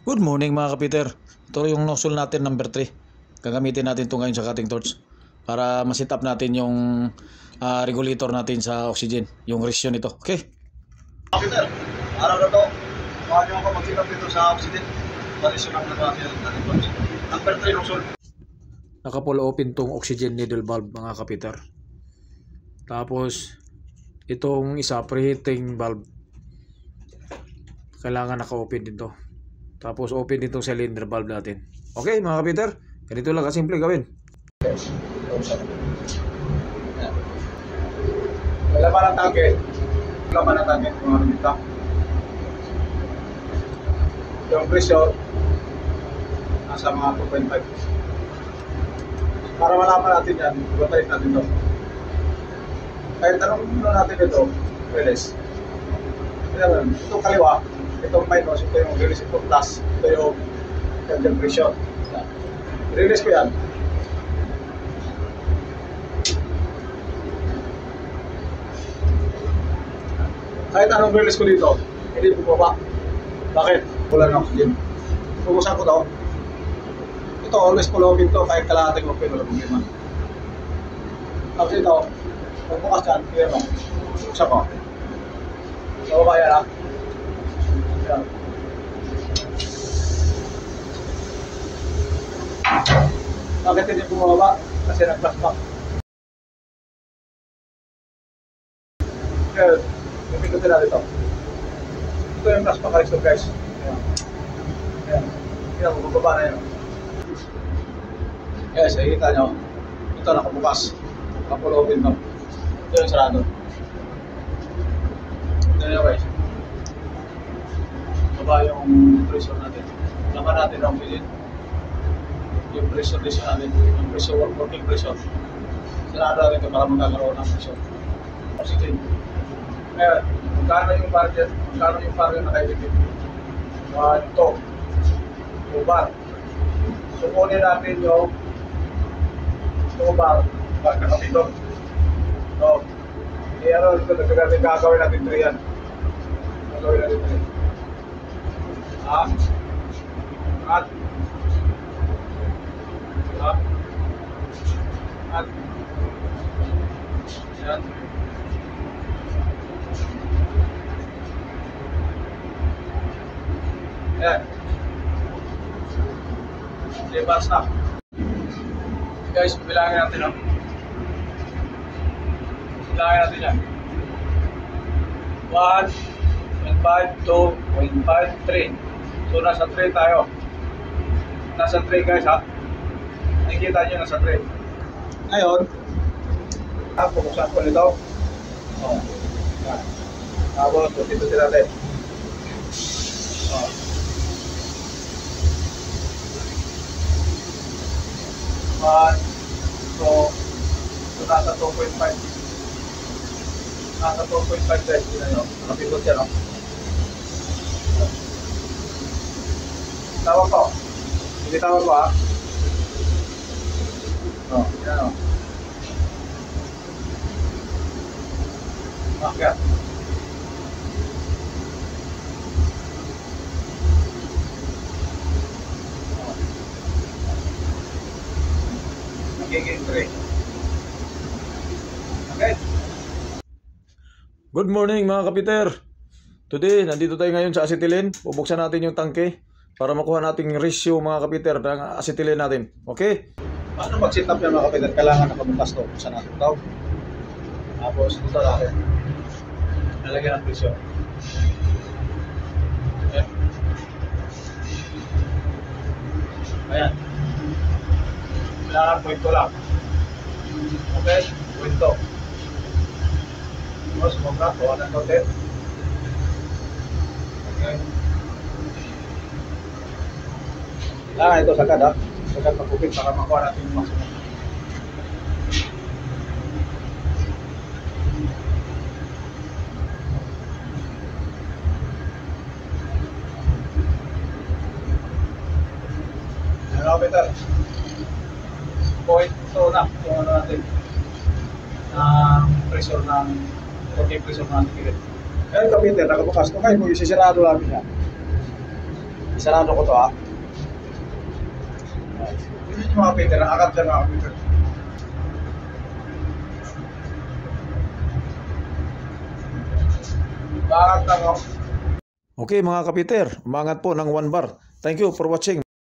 Good morning mga kapiter. Ito yung nozzle natin number 3. Gagamitin natin ito ngayon sa cutting torch para ma-set up natin yung regulator natin sa oxygen, yung ratio nito. Okay? Kapiter, araw na to, baka nyo ako mag-set up dito sa oxygen. Ratio ng natin yung cutting torch. Number 3 nozzle. Naka-pull open tong oxygen needle valve mga kapiter. Tapos itong isa preheating valve. Kailangan naka-open din to. Tapos open din itong cylinder valve natin. Okay mga kapiter, ganito lang kasimple gawin. Laman ng tangke. Laman ng tangke kung ano dito. Yung pressure nasa mga 2.5. Para malaman natin yan, batayin natin ito. Kahit tanong muna natin ito, release. Itong kaliwa, itong minus, ito yung release, itong plus, ito yung candle pressure. Release ko yan. Kahit anong release ko dito, hindi bumaba. Bakit? Wala ng oxygen. Pugusan ko to. Ito, always full open to, kahit kalahating open, wala problema. Tapos ito, pag bukas yan, clear mo. Pugusan ko. So, baba yan ha. Yan. Bakit hindi bumaba? Kasi nag-flashback. Kaya, pipindutin natin ito. Ito yung flashback ka guys. Ayan. Ayan. Ayan, bubaba na yan. Yes, nakikita nyo. Ito nakabukas. Nakapull open to. Ito yung sarado. Ito yung guys. Baba yung pressure natin. Laman natin ang oxygen. Yung pressure natin. Yung pressure, working pressure. Sarado natin ito para magkakaroon ng pressure. Oxygen. Ngayon, magkano yung barrier na kailipin? Ito. 2 bar. Sukunin natin yung 2 bar. Kakapit doon. So, ito gagawin natin 3 yan. Gagawin natin 3. At yan. Yan. Diba stop? Guys, bilangin natin no? Bilangin natin yan. 1, 2, 3. So nasa 3 tayo. Nasa 3 guys ha. Nakikita nyo nasa 3. Ngayon, pukusan ko nito. Oh. Tapos, dito natin. Oh. So nasa 2.5. Nasa 2.5 guys. Nakapindot yan o. Tawag ko. Hindi tawag ko ha. Yan o. Bakit? Magiging 3. Okay? Good morning mga kapiter. Today, nandito tayo ngayon sa acetylene. Bubuksan natin yung tangke para makuha nating ratio mga kapiter ng acetylene natin. Okay? Paano mag-set up yan mga kapiter? Kailangan nakabukas to. Buksan natin ito. Tapos dito natin. Nalagyan ng presyo. Okay. Ayan. Kailangan point to lang. Okay? Point to. Tapos sumobra. Bawa ng konti. Okay. Kailangan ito sagad ha. Sagad pagkupit para makuha natin yung maximum. Ano Peter? Point to na. Kung ano natin. Pressure ng pressure natin. Ngayon kapiter, nakabukas ko kayo kung isisirado namin yan. Isarado ko to ha. Hindi nyo mga Peter, akad lang ako Peter. Bakit lang ako? Okay mga kapiter, umangat po ng 1 bar. Thank you for watching.